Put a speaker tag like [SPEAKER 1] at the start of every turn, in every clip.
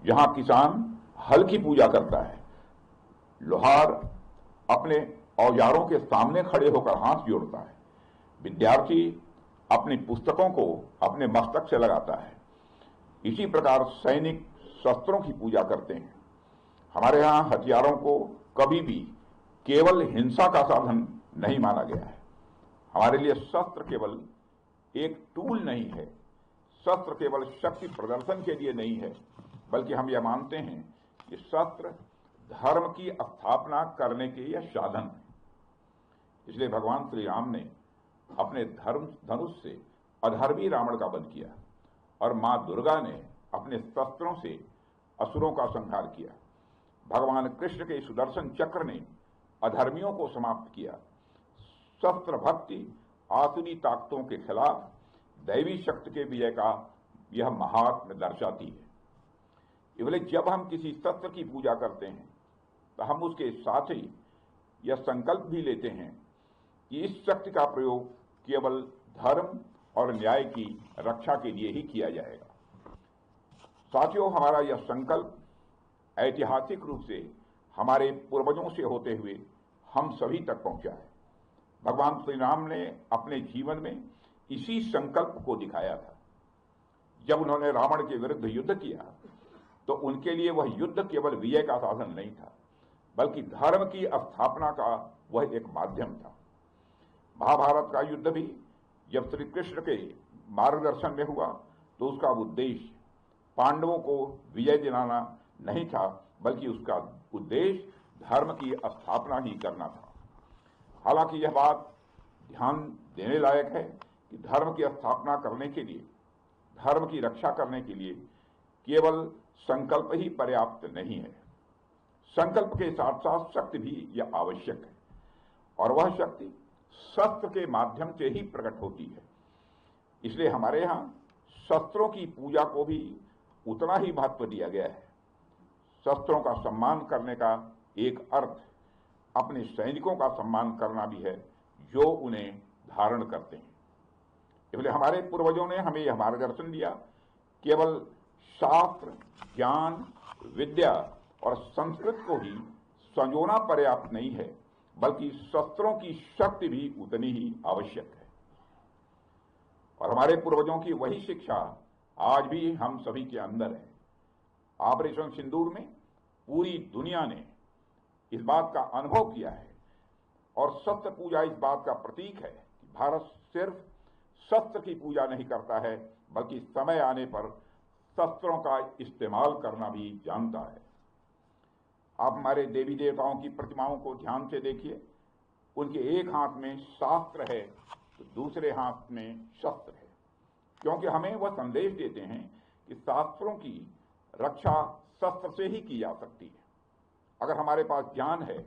[SPEAKER 1] जहां किसान हल की पूजा करता है, लोहार अपने औजारों के सामने खड़े होकर हाथ जोड़ता है, विद्यार्थी अपनी पुस्तकों को अपने मस्तक से लगाता है, इसी प्रकार सैनिक शस्त्रों की पूजा करते हैं। हमारे यहाँ हथियारों को कभी भी केवल हिंसा का साधन नहीं माना गया है। हमारे लिए शस्त्र केवल एक टूल नहीं है, शस्त्र केवल शक्ति प्रदर्शन के लिए नहीं है, बल्कि हम यह मानते हैं कि शस्त्र धर्म की स्थापना करने के यह साधन है। इसलिए भगवान श्री राम ने अपने धर्म धनुष से अधर्मी रावण का वध किया और मां दुर्गा ने अपने शस्त्रों से असुरों का संहार किया। भगवान कृष्ण के सुदर्शन चक्र ने अधर्मियों को समाप्त किया। शस्त्र भक्ति आसुरी ताकतों के खिलाफ दैवी शक्ति के विजय का यह महात्म्य दर्शाती है। इसलिए जब हम किसी शस्त्र की पूजा करते हैं तो हम उसके साथ ही यह संकल्प भी लेते हैं कि इस शक्ति का प्रयोग केवल धर्म और न्याय की रक्षा के लिए ही किया जाएगा। साथियों, हमारा यह संकल्प ऐतिहासिक रूप से हमारे पूर्वजों से होते हुए हम सभी तक पहुंचा है। भगवान श्री राम ने अपने जीवन में इसी संकल्प को दिखाया था। जब उन्होंने रावण के विरुद्ध युद्ध किया तो उनके लिए वह युद्ध केवल विजय का साधन नहीं था, बल्कि धर्म की स्थापना का वह एक माध्यम था। महाभारत का युद्ध भी जब श्री कृष्ण के मार्गदर्शन में हुआ तो उसका उद्देश्य पांडवों को विजय दिलाना नहीं था, बल्कि उसका उद्देश्य धर्म की स्थापना ही करना था। हालांकि यह बात ध्यान देने लायक है कि धर्म की स्थापना करने के लिए, धर्म की रक्षा करने के लिए केवल संकल्प ही पर्याप्त नहीं है। संकल्प के साथ साथ शक्ति भी यह आवश्यक है, और वह शक्ति शस्त्र के माध्यम से ही प्रकट होती है। इसलिए हमारे यहाँ शस्त्रों की पूजा को भी उतना ही महत्व दिया गया है। शस्त्रों का सम्मान करने का एक अर्थ अपने सैनिकों का सम्मान करना भी है जो उन्हें धारण करते हैं। इसलिए हमारे पूर्वजों ने हमें यह मार्गदर्शन दिया, केवल शास्त्र, ज्ञान, विद्या और संस्कृत को ही संजोना पर्याप्त नहीं है, बल्कि शस्त्रों की शक्ति भी उतनी ही आवश्यक है। और हमारे पूर्वजों की वही शिक्षा आज भी हम सभी के अंदर है। ऑपरेशन सिंदूर में पूरी दुनिया ने इस बात का अनुभव किया है, और शस्त्र पूजा इस बात का प्रतीक है कि भारत सिर्फ शस्त्र की पूजा नहीं करता है, बल्कि समय आने पर शस्त्रों का इस्तेमाल करना भी जानता है। आप हमारे देवी देवताओं की प्रतिमाओं को ध्यान से देखिए, उनके एक हाथ में शास्त्र है तो दूसरे हाथ में शस्त्र है, क्योंकि हमें वह संदेश देते हैं कि शास्त्रों की रक्षा शस्त्र से ही की जा सकती है। अगर हमारे पास ज्ञान है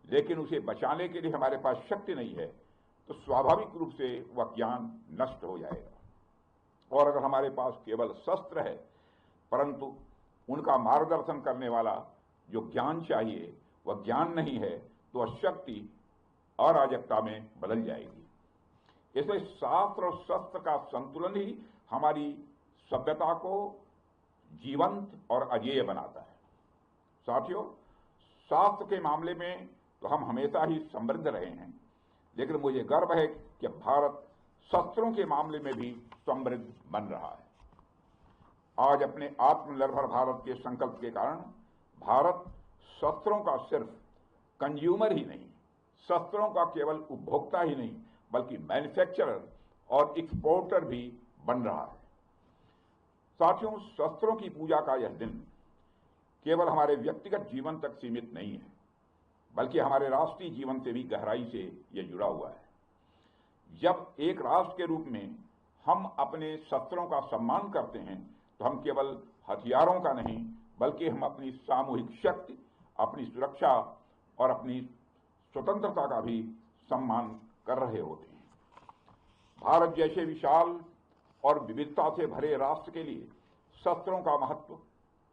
[SPEAKER 1] लेकिन उसे बचाने के लिए हमारे पास शक्ति नहीं है तो स्वाभाविक रूप से वह ज्ञान नष्ट हो जाएगा। और अगर हमारे पास केवल शस्त्र है परंतु उनका मार्गदर्शन करने वाला जो ज्ञान चाहिए वह ज्ञान नहीं है तो वह शक्ति अराजकता में बदल जाएगी। इसलिए शास्त्र और शस्त्र का संतुलन ही हमारी सभ्यता को जीवंत और अजेय बनाता है। साथियों, शास्त्र के मामले में तो हम हमेशा ही समृद्ध रहे हैं, लेकिन मुझे गर्व है कि भारत शस्त्रों के मामले में भी समृद्ध बन रहा है। आज अपने आत्मनिर्भर भारत के संकल्प के कारण भारत शस्त्रों का सिर्फ कंज्यूमर ही नहीं, शस्त्रों का केवल उपभोक्ता ही नहीं, बल्कि मैन्युफैक्चरर और एक्सपोर्टर भी बन रहा है। साथियों, शस्त्रों की पूजा का यह दिन केवल हमारे व्यक्तिगत जीवन तक सीमित नहीं है, बल्कि हमारे राष्ट्रीय जीवन से भी गहराई से यह जुड़ा हुआ है। जब एक राष्ट्र के रूप में हम अपने शस्त्रों का सम्मान करते हैं तो हम केवल हथियारों का नहीं, बल्कि हम अपनी सामूहिक शक्ति, अपनी सुरक्षा और अपनी स्वतंत्रता का भी सम्मान कर रहे होते हैं। भारत जैसे विशाल और विविधता से भरे राष्ट्र के लिए शस्त्रों का महत्व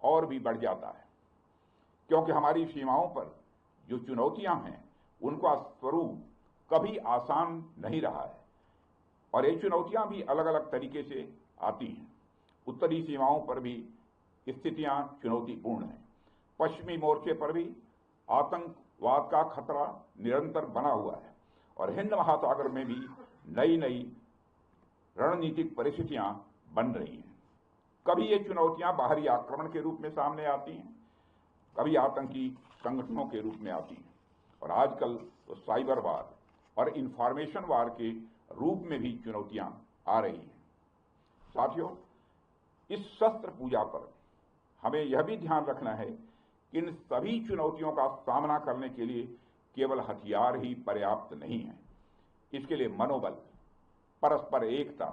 [SPEAKER 1] और भी बढ़ जाता है, क्योंकि हमारी सीमाओं पर जो चुनौतियां हैं उनका स्वरूप कभी आसान नहीं रहा है, और ये चुनौतियां भी अलग अलग तरीके से आती हैं। उत्तरी सीमाओं पर भी स्थितियां चुनौतीपूर्ण हैं। पश्चिमी मोर्चे पर भी आतंकवाद का खतरा निरंतर बना हुआ है और हिंद महासागर में भी नई नई रणनीतिक परिस्थितियां बन रही हैं। कभी ये चुनौतियां बाहरी आक्रमण के रूप में सामने आती हैं, कभी आतंकी संगठनों के रूप में आती हैं और आजकल तो साइबर वार और इंफॉर्मेशन वार के रूप में भी चुनौतियां आ रही हैं। साथियों, इस शस्त्र पूजा पर हमें यह भी ध्यान रखना है कि इन सभी चुनौतियों का सामना करने के लिए केवल हथियार ही पर्याप्त नहीं है। इसके लिए मनोबल, परस्पर एकता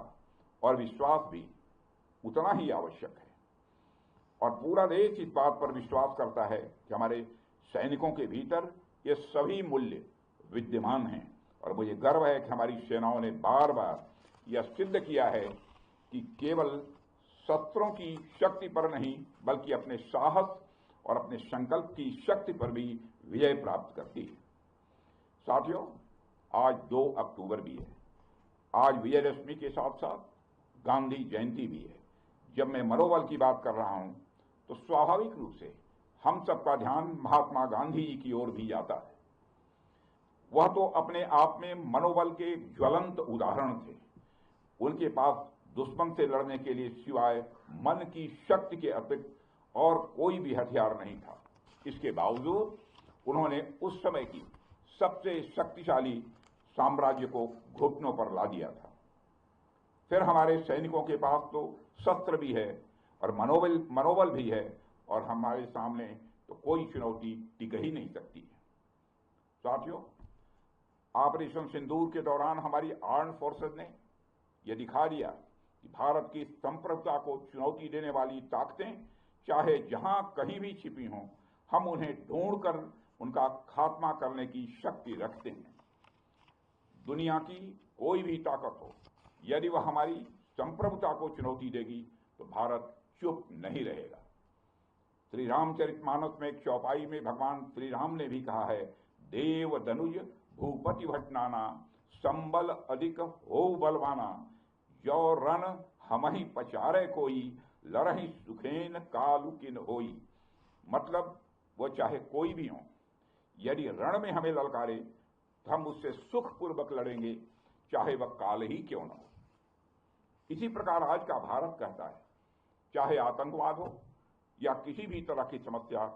[SPEAKER 1] और विश्वास भी उतना ही आवश्यक है। और पूरा देश इस बात पर विश्वास करता है कि हमारे सैनिकों के भीतर ये सभी मूल्य विद्यमान हैं और मुझे गर्व है कि हमारी सेनाओं ने बार बार यह सिद्ध किया है कि केवल शस्त्रों की शक्ति पर नहीं बल्कि अपने साहस और अपने संकल्प की शक्ति पर भी विजय प्राप्त करती है। साथियों, आज 2 अक्टूबर भी है। आज विजयदशमी के साथ साथ गांधी जयंती भी है। जब मैं मनोबल की बात कर रहा हूं तो स्वाभाविक रूप से हम सबका ध्यान महात्मा गांधी जी की ओर भी जाता है। वह तो अपने आप में मनोबल के ज्वलंत उदाहरण थे। उनके पास दुश्मन से लड़ने के लिए सिवाय मन की शक्ति के अतिरिक्त और कोई भी हथियार नहीं था। इसके बावजूद उन्होंने उस समय की सबसे शक्तिशाली साम्राज्य को घुटनों पर ला दिया था। फिर हमारे सैनिकों के पास तो शस्त्र भी है और मनोबल भी है और हमारे सामने तो कोई चुनौती टिक ही नहीं सकती है। साथियों, ऑपरेशन सिंदूर के दौरान हमारी आर्म्ड फोर्सेज ने यह दिखा दिया कि भारत की संप्रभुता को चुनौती देने वाली ताकतें चाहे जहां कहीं भी छिपी हों, हम उन्हें ढूंढकर उनका खात्मा करने की शक्ति रखते हैं। दुनिया की कोई भी ताकत हो, यदि वह हमारी संप्रभुता को चुनौती देगी तो भारत चुप नहीं रहेगा। श्री रामचरितमानस में एक चौपाई में भगवान श्री राम ने भी कहा है, देव दनुज भूपति भटनाना, संबल अधिक हो बलवाना, जो रण हमहि पचारे कोई, लड़हि सुखेन कालु किन होई। मतलब वह चाहे कोई भी हो, यदि रण में हमें ललकारे तो हम उससे सुखपूर्वक लड़ेंगे, चाहे वह काल ही क्यों न हो। इसी प्रकार आज का भारत कहता है, चाहे आतंकवाद हो या किसी भी तरह की समस्या,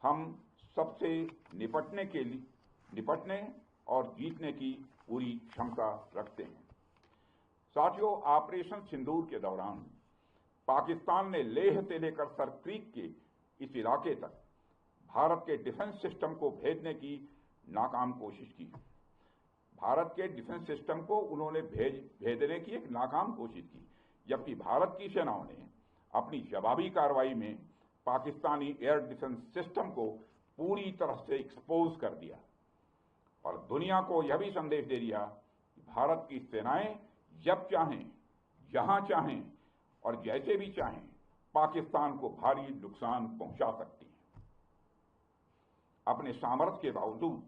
[SPEAKER 1] हम सबसे निपटने और जीतने की पूरी क्षमता रखते हैं। साथियों, ऑपरेशन सिंदूर के दौरान पाकिस्तान ने लेह से लेकर सरक्रीक के इस इलाके तक भारत के डिफेंस सिस्टम को भेजने की नाकाम कोशिश की। भारत के डिफेंस सिस्टम को उन्होंने भेजने की एक नाकाम कोशिश की, जबकि भारत की सेनाओं ने अपनी जवाबी कार्रवाई में पाकिस्तानी एयर डिफेंस सिस्टम को पूरी तरह से एक्सपोज कर दिया और दुनिया को यह भी संदेश दे दिया कि भारत की सेनाएं जब चाहें, जहां चाहें और जैसे भी चाहें पाकिस्तान को भारी नुकसान पहुंचा सकती हैं। अपने सामर्थ्य के बावजूद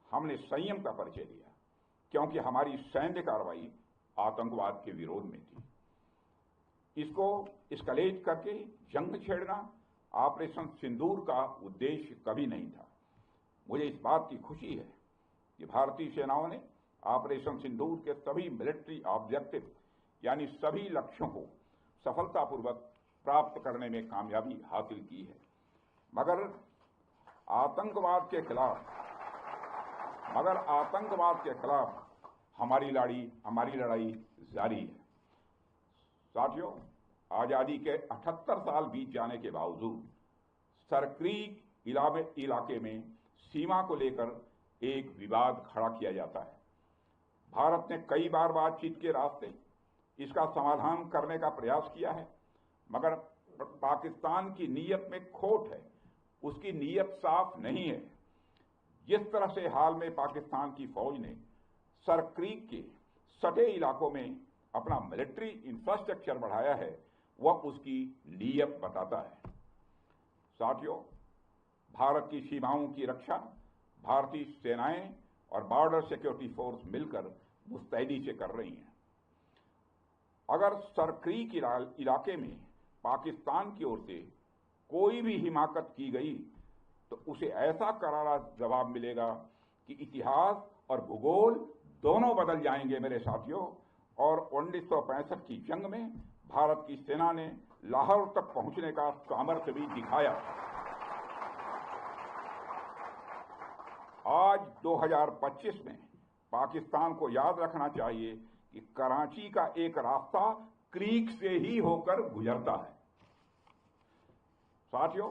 [SPEAKER 1] हमने संयम का परिचय दिया, क्योंकि हमारी सैन्य कार्रवाई आतंकवाद के विरोध में थी। इसको एस्केलेट करके जंग छेड़ना ऑपरेशन सिंदूर का उद्देश्य कभी नहीं था। मुझे इस बात की खुशी है कि भारतीय सेनाओं ने ऑपरेशन सिंदूर के सभी मिलिट्री ऑब्जेक्टिव यानी सभी लक्ष्यों को सफलतापूर्वक प्राप्त करने में कामयाबी हासिल की है। मगर आतंकवाद के खिलाफ हमारी लड़ाई जारी है। साथियों, आजादी के 78 साल बीत जाने के बावजूद सरक्रीक इलाके में सीमा को लेकर एक विवाद खड़ा किया जाता है। भारत ने कई बार बातचीत के रास्ते इसका समाधान करने का प्रयास किया है, मगर पाकिस्तान की नीयत में खोट है, उसकी नीयत साफ नहीं है। जिस तरह से हाल में पाकिस्तान की फौज ने सरक्रीक के सटे इलाकों में अपना मिलिट्री इंफ्रास्ट्रक्चर बढ़ाया है, वह उसकी नीयत बताता है। साथियों, भारत की सीमाओं की रक्षा भारतीय सेनाएं और बॉर्डर सिक्योरिटी फोर्स मिलकर मुस्तैदी से कर रही हैं। अगर सरक्रीक इलाके में पाकिस्तान की ओर से कोई भी हिमाकत की गई तो उसे ऐसा करारा जवाब मिलेगा कि इतिहास और भूगोल दोनों बदल जाएंगे मेरे साथियों। और 1965 की जंग में भारत की सेना ने लाहौर तक पहुंचने का सामर्थ्य भी दिखाया। आज 2025 में पाकिस्तान को याद रखना चाहिए कि कराची का एक रास्ता क्रीक से ही होकर गुजरता है। साथियों,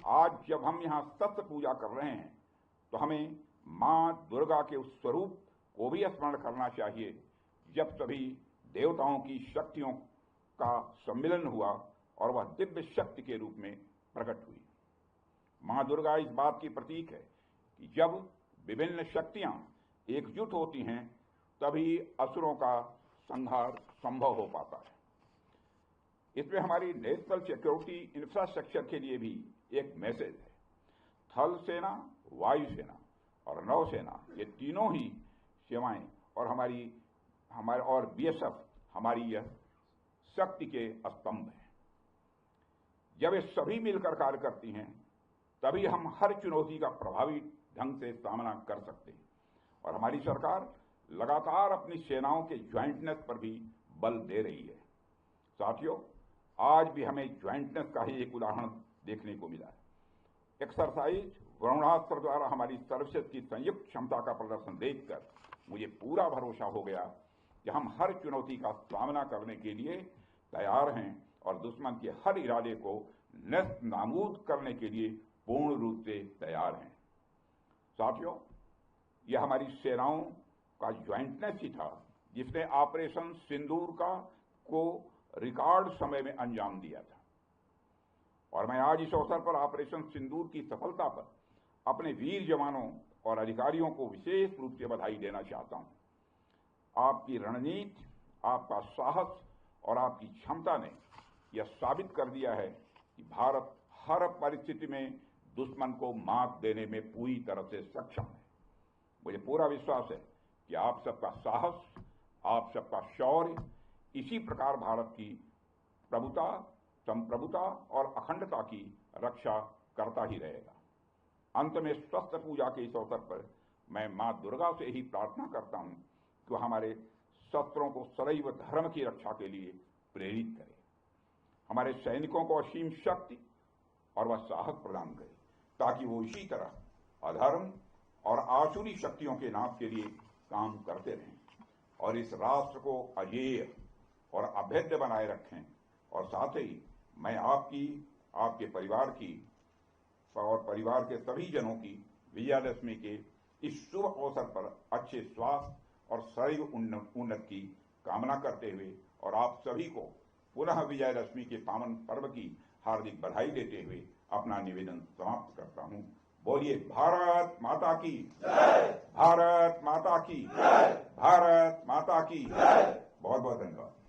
[SPEAKER 1] आज जब हम यहां शस्त्र पूजा कर रहे हैं तो हमें मां दुर्गा के उस स्वरूप को भी स्मरण करना चाहिए जब सभी देवताओं की शक्तियों का सम्मिलन हुआ और वह दिव्य शक्ति के रूप में प्रकट हुई। मां दुर्गा इस बात की प्रतीक है कि जब विभिन्न शक्तियां एकजुट होती हैं तभी असुरों का संहार संभव हो पाता है। इसमें हमारी नेशनल सिक्योरिटी इंफ्रास्ट्रक्चर के लिए भी एक मैसेज है। थल सेना, वायुसेना और नौसेना, ये तीनों ही सेवाएं और हमारे और बीएसएफ हमारी यह शक्ति के स्तंभ हैं। जब ये सभी मिलकर कार्य करती हैं तभी हम हर चुनौती का प्रभावी ढंग से सामना कर सकते हैं। और हमारी सरकार लगातार अपनी सेनाओं के ज्वाइंटनेस पर भी बल दे रही है। साथियों, आज भी हमें ज्वाइंटनेस का ही एक उदाहरण देखने को मिला है। एक्सरसाइज वरुणास्त्र द्वारा हमारी सर्विसेज की संयुक्त क्षमता का प्रदर्शन देखकर मुझे पूरा भरोसा हो गया कि हम हर चुनौती का सामना करने के लिए तैयार हैं और दुश्मन के हर इरादे को नष्ट नाबूद करने के लिए पूर्ण रूप से तैयार हैं। साथियों, यह हमारी सेनाओं का ज्वाइंटनेस ही था जिसने ऑपरेशन सिंदूर को रिकॉर्ड समय में अंजाम दिया था। और मैं आज इस अवसर पर ऑपरेशन सिंदूर की सफलता पर अपने वीर जवानों और अधिकारियों को विशेष रूप से बधाई देना चाहता हूं। आपकी रणनीति, आपका साहस और आपकी क्षमता ने यह साबित कर दिया है कि भारत हर परिस्थिति में दुश्मन को मात देने में पूरी तरह से सक्षम है। मुझे पूरा विश्वास है कि आप सबका साहस, आप सबका शौर्य इसी प्रकार भारत की प्रभुता, संप्रभुता और अखंडता की रक्षा करता ही रहेगा। अंत में शस्त्र पूजा के इस अवसर पर मैं मां दुर्गा से ही प्रार्थना करता हूं कि वह हमारे शस्त्रों को सदैव धर्म की रक्षा के लिए प्रेरित करे, हमारे सैनिकों को असीम शक्ति और वह साहस प्रदान करे ताकि वो इसी तरह अधर्म और आसुरी शक्तियों के नाश के लिए काम करते रहें और इस राष्ट्र को अजेय और अभेद्य बनाए रखें। और साथ ही मैं आपकी, आपके परिवार की और परिवार के सभी जनों की विजयादशमी के इस शुभ अवसर पर अच्छे स्वास्थ्य और शरीर उन्नति की कामना करते हुए और आप सभी को पुनः विजयादशमी के पावन पर्व की हार्दिक बधाई देते हुए अपना निवेदन समाप्त करता हूं। बोलिए भारत माता की जय, भारत माता की जय, भारत माता की जय। बहुत बहुत धन्यवाद।